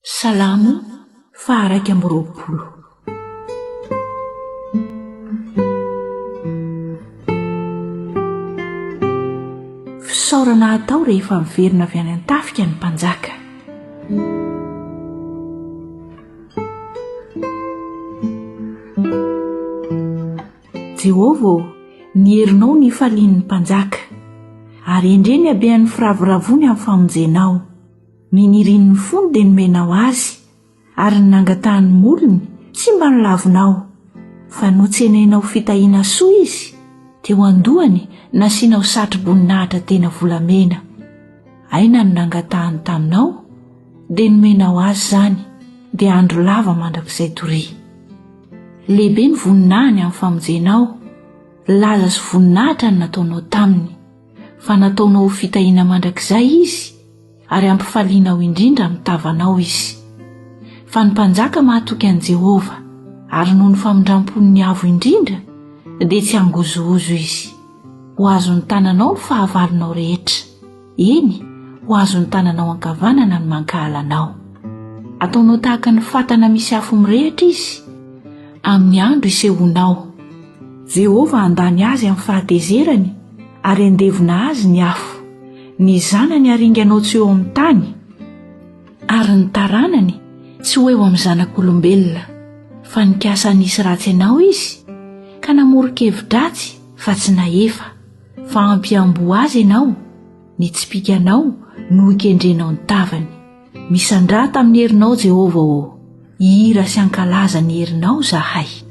Salamo faharaiky amby roapolo. Fisaorana atao rehefa miverina avy any an-tafika ny mpanjaka. Jehovah, ny herinao ny falian'ny mpanjaka, ary endreny abehan'ny firavoravony amin'ny famonjenao. Minirian'ny fony dia nomenao azy, ary ny nangatahany molony tsy mba nilavinao. Fa notsenainao fitahiana soa izy, teo andohany nasianao satro-boninahitra tena volamena. Aina no nangatahany taminao, dia nomenao azy zany, dia andro lava mandrakizay toria. Lehibe ny voninahiny amin'ny famonjenao, laza sy voninahitra ny nataonao taminy, fa nataonao fitahiana mandrakizay izy, ary ampifalianao indrindra mitavanao izy. Fa ny mpanjaka mahatoky an'i Jehovah, ary noho ny famindram-pon'ny avo indrindra, dia tsy angozohozo izy. Ho azo ny tananao ny fahavalonao rehetra, eny, ho azo ny tananao ankavanana ny mankahalanao. Ataonao tahaka ny fatana misy afo mirehitra izy, amin'ny andro isehonao. Jehovah andany azy amin'ny fahatezerany, ary endevina azy ny afo. Ny zanany aringanao tsy eo amin'ny tany, ary ny taranany tsy ho eo amin'ny zanak'olombelona. Fa nikasa nisy ratsy ianao izy, ka namoro-kevidratsy fa tsy nahefa. Fa ampiambo azy ianao, nitsipikanao no ikendrenao ny tavany. Misandra tamin'ny herinao Jehovah, ihira sy ankalaza ny herinao zahay.